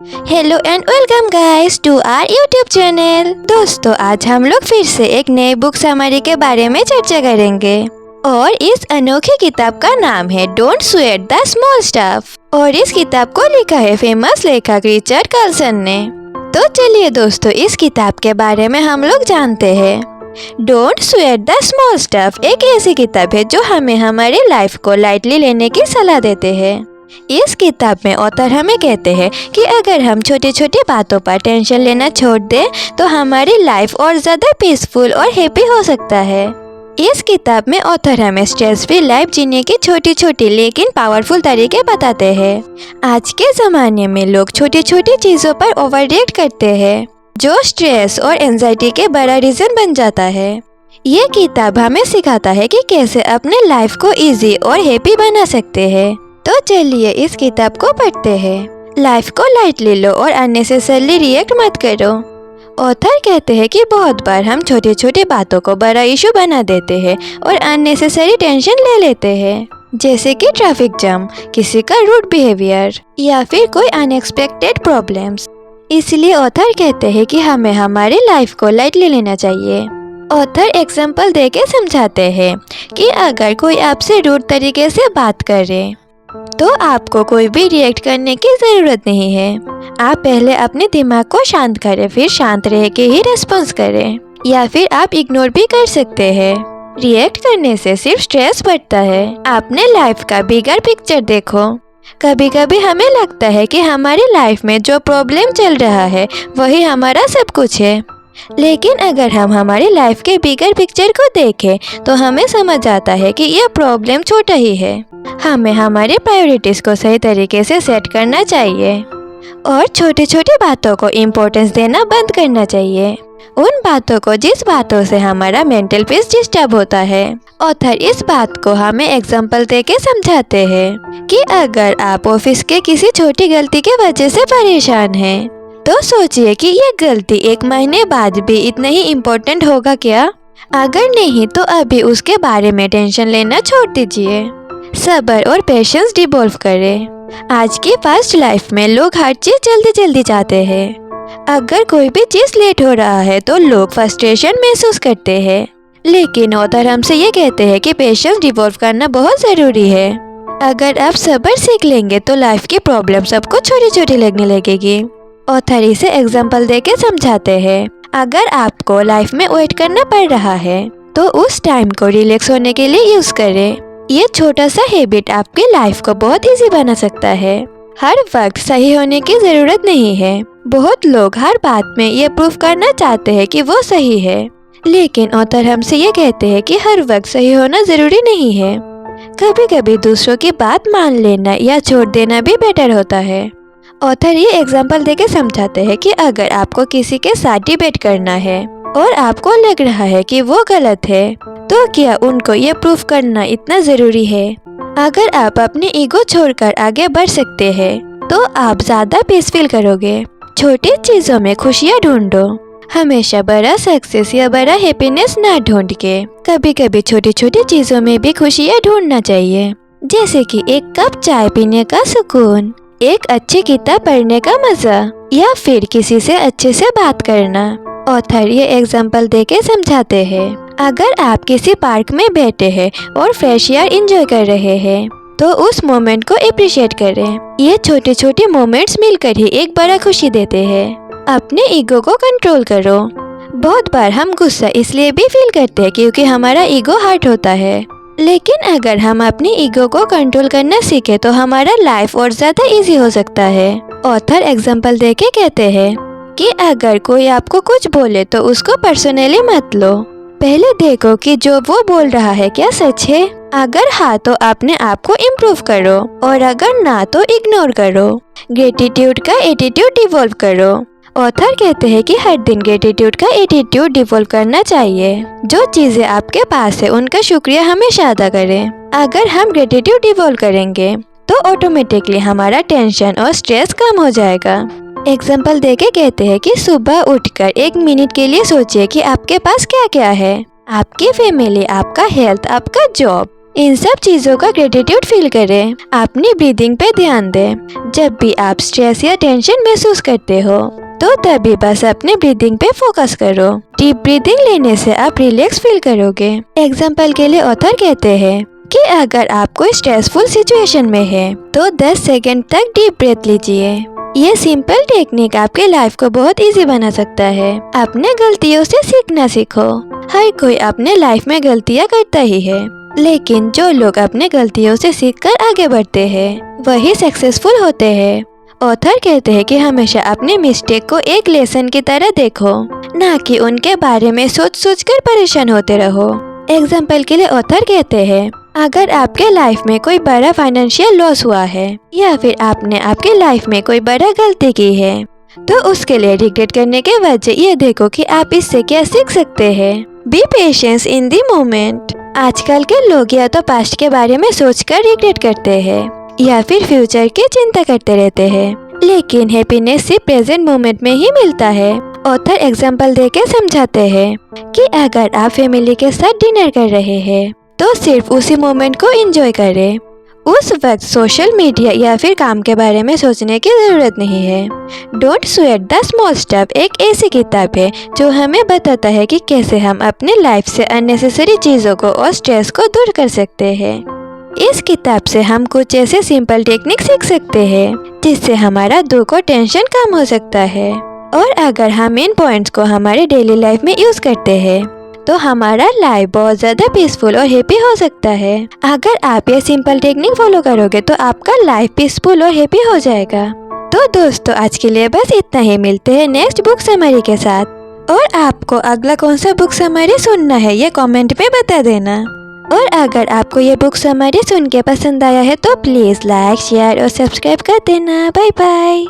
Hello and welcome guys to our YouTube channel. दोस्तों, आज हम लोग फिर से एक नए बुक समरी के बारे में चर्चा करेंगे और इस अनोखी किताब का नाम है don't sweat the small stuff और इस किताब को लिखा है फेमस लेखक रिचर्ड कार्लसन ने। तो चलिए दोस्तों, इस किताब के बारे में हम लोग जानते हैं। Don't sweat the small stuff एक ऐसी किताब है जो हमें हमारे लाइफ को लाइटली लेने की सलाह देते हैं। इस किताब में ऑथर हमें कहते हैं कि अगर हम छोटी छोटी बातों पर टेंशन लेना छोड़ दें तो हमारी लाइफ और ज़्यादा पीसफुल और हैप्पी हो सकता है। इस किताब में ऑथर हमें स्ट्रेस फ्री लाइफ जीने की छोटी छोटी लेकिन पावरफुल तरीके बताते हैं। आज के ज़माने में लोग छोटी छोटी चीज़ों पर ओवर रिएक्ट करते हैं जो स्ट्रेस और एंजाइटी के बड़ा रीज़न बन जाता है। ये किताब हमें सिखाता है कि कैसे अपने लाइफ को इजी और हैप्पी बना सकते हैं। तो चलिए इस किताब को पढ़ते हैं। लाइफ को लाइटली लो और अननेसेसरली रिएक्ट मत करो। ऑथर कहते हैं कि बहुत बार हम छोटी छोटी बातों को बड़ा इशू बना देते हैं और अननेसेसरी टेंशन ले लेते हैं, जैसे कि ट्रैफिक जाम, किसी का रूड बिहेवियर या फिर कोई अनएक्सपेक्टेड प्रॉब्लम्स। इसलिए ऑथर कहते हैं कि हमें हमारी लाइफ को लाइटली लेना चाहिए। ऑथर एग्जाम्पल देके समझाते हैं कि अगर कोई आपसे रूड तरीके से बात करे तो आपको कोई भी रिएक्ट करने की ज़रूरत नहीं है। आप पहले अपने दिमाग को शांत करें, फिर शांत रह के ही रिस्पॉन्स करें, या फिर आप इग्नोर भी कर सकते हैं। रिएक्ट करने से सिर्फ स्ट्रेस बढ़ता है। आपने लाइफ का बिगर पिक्चर देखो। कभी कभी हमें लगता है कि हमारी लाइफ में जो प्रॉब्लम चल रहा है वही हमारा सब कुछ है, लेकिन अगर हम हमारी लाइफ के बिगर पिक्चर को देखें तो हमें समझ आता है कि यह प्रॉब्लम छोटा ही है। हमें हमारी प्रायोरिटीज को सही तरीके से सेट करना चाहिए और छोटी छोटी बातों को इम्पोर्टेंस देना बंद करना चाहिए, उन बातों को जिस बातों से हमारा मेंटल पीस डिस्टर्ब होता है। ऑथर इस बात को हमें एग्जाम्पल देके समझाते हैं कि अगर आप ऑफिस के किसी छोटी गलती की वजह से परेशान हैं तो सोचिए कि ये गलती एक महीने बाद भी इतना ही इम्पोर्टेंट होगा क्या? अगर नहीं तो अभी उसके बारे में टेंशन लेना छोड़ दीजिए। सब्र और पेशेंस डिवॉल्व करें। आज की फास्ट लाइफ में लोग हर चीज जल्दी जल्दी चाहते हैं। अगर कोई भी चीज लेट हो रहा है तो लोग फ्रस्ट्रेशन महसूस करते हैं, लेकिन ऑथर हमसे ये कहते हैं कि पेशेंस डिवॉल्व करना बहुत जरूरी है। अगर आप सब्र सीख लेंगे तो लाइफ की प्रॉब्लम सबको छोटी छोटी लगने लगेगी। ऑथर इसे एग्जाम्पल देके समझाते हैं। अगर आपको लाइफ में वेट करना पड़ रहा है तो उस टाइम को रिलैक्स होने के लिए यूज करें। ये छोटा सा हैबिट आपकी लाइफ को बहुत इजी बना सकता है। हर वक्त सही होने की जरूरत नहीं है। बहुत लोग हर बात में ये प्रूफ करना चाहते हैं कि वो सही है, लेकिन ऑथर हमसे ये कहते हैं कि हर वक्त सही होना जरूरी नहीं है। कभी कभी दूसरों की बात मान लेना या छोड़ देना भी बेटर होता है। ऑथर ये एग्जाम्पल देके समझाते हैं कि अगर आपको किसी के साथ डिबेट करना है और आपको लग रहा है कि वो गलत है तो क्या उनको ये प्रूफ करना इतना जरूरी है? अगर आप अपनी ईगो छोड़कर आगे बढ़ सकते हैं तो आप ज्यादा पीस फील करोगे। छोटी चीजों में खुशियाँ ढूंढो। हमेशा बड़ा सक्सेस या बड़ा हैप्पीनेस ना ढूंढ के कभी कभी छोटी छोटी चीजों में भी खुशियाँ ढूंढना चाहिए, जैसे कि एक कप चाय पीने का सुकून, एक अच्छी किताब पढ़ने का मजा, या फिर किसी से अच्छे से बात करना। ऑथर ये एग्जाम्पल देके समझाते हैं। अगर आप किसी पार्क में बैठे हैं और फ्रेश एयर एंजॉय कर रहे हैं तो उस मोमेंट को अप्रिशिएट करें। ये छोटे छोटे मोमेंट्स मिलकर ही एक बड़ा खुशी देते हैं। अपने ईगो को कंट्रोल करो। बहुत बार हम गुस्सा इसलिए भी फील करते हैं क्योंकि हमारा ईगो हर्ट होता है, लेकिन अगर हम अपनी ईगो को कंट्रोल करना सीखे तो हमारा लाइफ और ज्यादा इजी हो सकता है। ऑथर एग्जाम्पल देके कहते हैं कि अगर कोई आपको कुछ बोले तो उसको पर्सनली मत लो। पहले देखो कि जो वो बोल रहा है क्या सच है। अगर हाँ तो अपने आप को इम्प्रूव करो और अगर ना तो इग्नोर करो। ग्रेटिट्यूड का एटीट्यूड डिवॉल्व करो। ऑथर कहते हैं कि हर दिन ग्रेटिट्यूड का एटीट्यूड डिवॉल्व करना चाहिए। जो चीजें आपके पास है उनका शुक्रिया हमेशा अदा करें। अगर हम ग्रेटिट्यूड डिवॉल्व करेंगे तो ऑटोमेटिकली हमारा टेंशन और स्ट्रेस कम हो जाएगा। एग्जाम्पल देके कहते हैं कि सुबह उठकर 1 मिनट के लिए सोचिए कि आपके पास क्या क्या है। आपकी फैमिली, आपका हेल्थ, आपका जॉब, इन सब चीजों का ग्रेटिट्यूड फील करें। अपनी ब्रीदिंग पे ध्यान दें। जब भी आप स्ट्रेस या टेंशन महसूस करते हो तो तभी बस अपने ब्रीदिंग पे फोकस करो। डीप ब्रीदिंग लेने से आप रिलैक्स फील करोगे। एग्जाम्पल के लिए ऑथर कहते हैं कि अगर आप कोई स्ट्रेसफुल सिचुएशन में है तो 10 सेकंड तक डीप ब्रेथ लीजिए। ये सिंपल टेक्निक आपके लाइफ को बहुत इजी बना सकता है। अपने गलतियों से सीखना सीखो। हर कोई अपने लाइफ में गलतियाँ करता ही है, लेकिन जो लोग अपने गलतियों से सीखकर आगे बढ़ते हैं वही सक्सेसफुल होते हैं। ऑथर कहते हैं कि हमेशा अपने मिस्टेक को एक लेसन की तरह देखो, ना कि उनके बारे में सोच सोच कर परेशान होते रहो। एग्जाम्पल के लिए ऑथर कहते हैं अगर आपके लाइफ में कोई बड़ा फाइनेंशियल लॉस हुआ है या फिर आपने आपके लाइफ में कोई बड़ा गलती की है तो उसके लिए रिग्रेट करने के वजह ये देखो कि आप इससे क्या सीख सकते हैं। B patience in the moment. आजकल के लोग या तो पास्ट के बारे में सोचकर रिग्रेट करते हैं या फिर फ्यूचर की चिंता करते रहते हैं, लेकिन हैप्पीनेस सिर्फ प्रेजेंट मोमेंट में ही मिलता है। ऑथर एग्जाम्पल देके समझाते हैं कि अगर आप फैमिली के साथ डिनर कर रहे हैं तो सिर्फ उसी मोमेंट को एंजॉय करें। उस वक्त सोशल मीडिया या फिर काम के बारे में सोचने की जरूरत नहीं है। Don't sweat the small stuff एक ऐसी किताब है जो हमें बताता है कि कैसे हम अपने लाइफ से अननेसेसरी चीजों को और स्ट्रेस को दूर कर सकते हैं। इस किताब से हम कुछ ऐसे सिंपल टेक्निक सीख सकते हैं जिससे हमारा दुख और टेंशन कम हो सकता है। और अगर हम इन पॉइंट्स को हमारे डेली लाइफ में यूज करते हैं तो हमारा लाइफ बहुत ज्यादा पीसफुल और हैप्पी हो सकता है। अगर आप ये सिंपल टेक्निक फॉलो करोगे तो आपका लाइफ पीसफुल और हैप्पी हो जाएगा। तो दोस्तों आज के लिए बस इतना ही। मिलते हैं नेक्स्ट बुक समरी के साथ। और आपको अगला कौन सा बुक समरी सुनना है ये कमेंट में बता देना। और अगर आपको ये बुक समरी सुन के पसंद आया है तो प्लीज लाइक शेयर और सब्सक्राइब कर देना। Bye bye.